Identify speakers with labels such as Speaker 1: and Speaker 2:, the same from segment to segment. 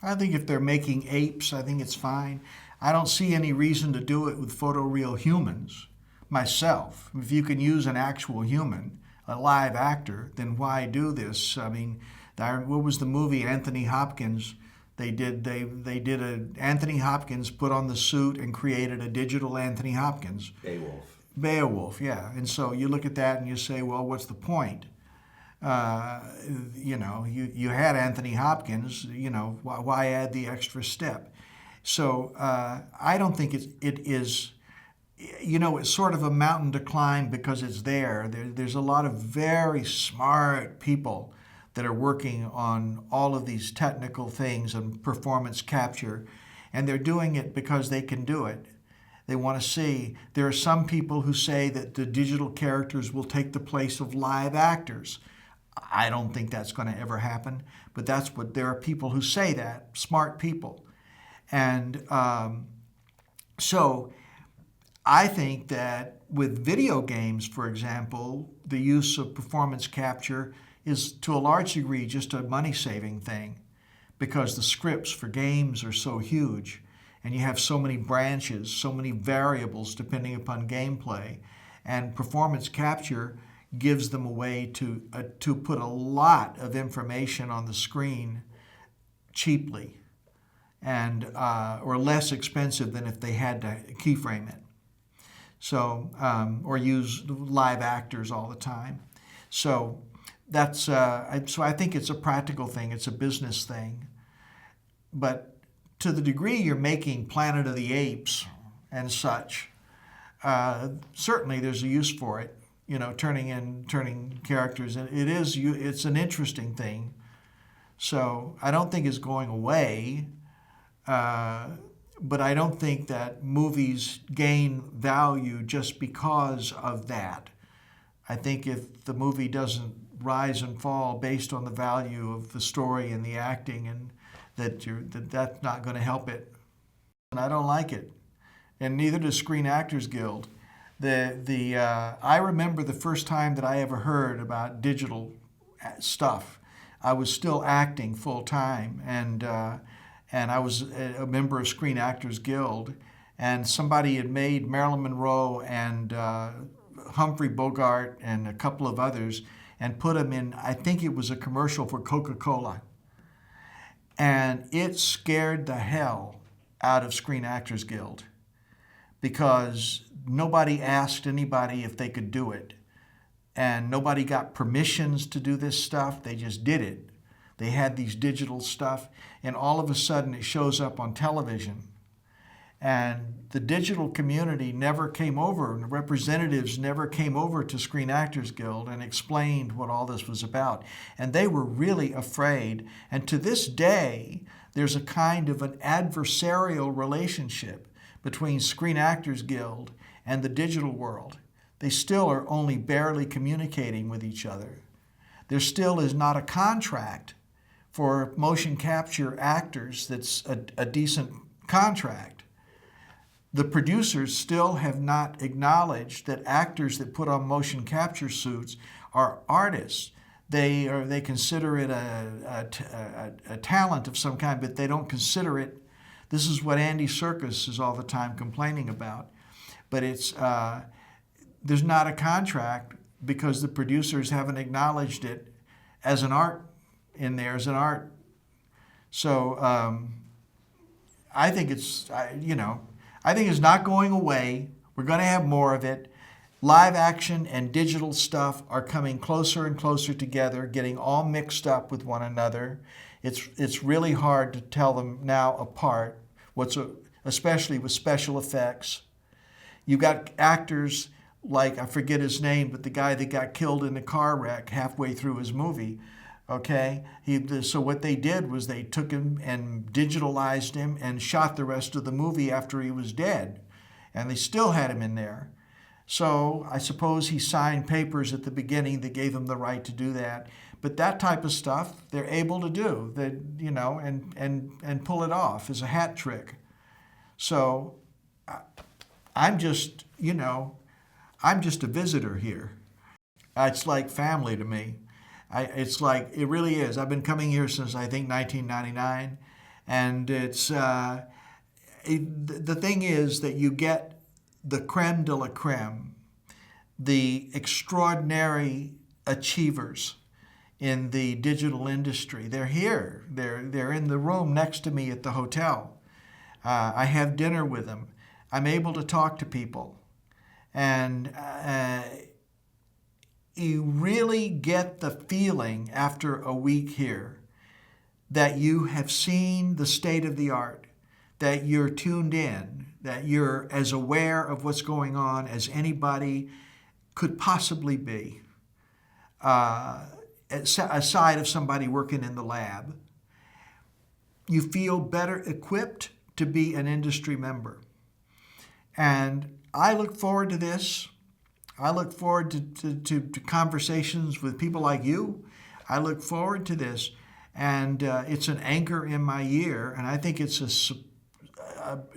Speaker 1: I think if they're making apes, I think it's fine. I don't see any reason to do it with photoreal humans myself. If you can use an actual human, a live actor, then why do this? I mean, what was the movie Anthony Hopkins? They did Anthony Hopkins put on the suit and created a digital Anthony Hopkins. Beowulf, yeah. And so you look at that and you say, well, what's the point? You had Anthony Hopkins, why add the extra step? So I don't think it is, it's sort of a mountain to climb because it's there. There's a lot of very smart people that are working on all of these technical things and performance capture, and they're doing it because they can do it. They want to see. There are some people who say that the digital characters will take the place of live actors. I don't think that's going to ever happen, but there are people who say that, smart people. And so I think that with video games, for example, the use of performance capture is to a large degree just a money-saving thing because the scripts for games are so huge and you have so many branches, so many variables depending upon gameplay. And performance capture gives them a way to put a lot of information on the screen cheaply and or less expensive than if they had to keyframe it. So or use live actors all the time. So so I think it's a practical thing. It's a business thing. But to the degree you're making Planet of the Apes and such, certainly there's a use for it. Turning characters. It's an interesting thing. So I don't think it's going away, but I don't think that movies gain value just because of that. I think if the movie doesn't rise and fall based on the value of the story and the acting, and that's not going to help it. And I don't like it, and neither does Screen Actors Guild. I remember the first time that I ever heard about digital stuff. I was still acting full time, and I was a member of Screen Actors Guild, and somebody had made Marilyn Monroe and Humphrey Bogart and a couple of others and put them in, I think it was a commercial for Coca-Cola. And it scared the hell out of Screen Actors Guild because nobody asked anybody if they could do it. And nobody got permissions to do this stuff. They just did it. They had these digital stuff, and all of a sudden it shows up on television. And the digital community never came over, and the representatives never came over to Screen Actors Guild and explained what all this was about. And they were really afraid. And to this day, there's a kind of an adversarial relationship between Screen Actors Guild and the digital world. They still are only barely communicating with each other. There still is not a contract for motion capture actors that's a decent contract. The producers still have not acknowledged that actors that put on motion capture suits are artists. They consider it a talent of some kind, but they don't consider it. This is what Andy Serkis is all the time complaining about. But there's not a contract because the producers haven't acknowledged it as an art in there, as an art. So I think it's not going away. We're going to have more of it. Live action and digital stuff are coming closer and closer together, getting all mixed up with one another. It's really hard to tell them now apart, especially with special effects. You've got actors like, I forget his name, but the guy that got killed in a car wreck halfway through his movie. Okay, so what they did was they took him and digitalized him and shot the rest of the movie after he was dead. And they still had him in there. So I suppose he signed papers at the beginning that gave him the right to do that. But that type of stuff they're able to do, and pull it off as a hat trick. So I'm just a visitor here. It's like family to me. It really is. I've been coming here since, I think, 1999, And the thing is that you get the creme de la creme, the extraordinary achievers in the digital industry. They're here. They're in the room next to me at the hotel. I have dinner with them. I'm able to talk to people. And you really get the feeling after a week here that you have seen the state of the art, that you're tuned in, that you're as aware of what's going on as anybody could possibly be, aside of somebody working in the lab. You feel better equipped to be an industry member. And I look forward to this. I look forward to conversations with people like you. I look forward to this. And it's an anchor in my year. And I think it's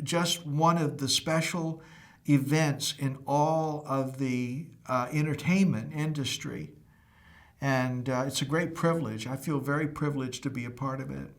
Speaker 1: just one of the special events in all of the entertainment industry. And it's a great privilege. I feel very privileged to be a part of it.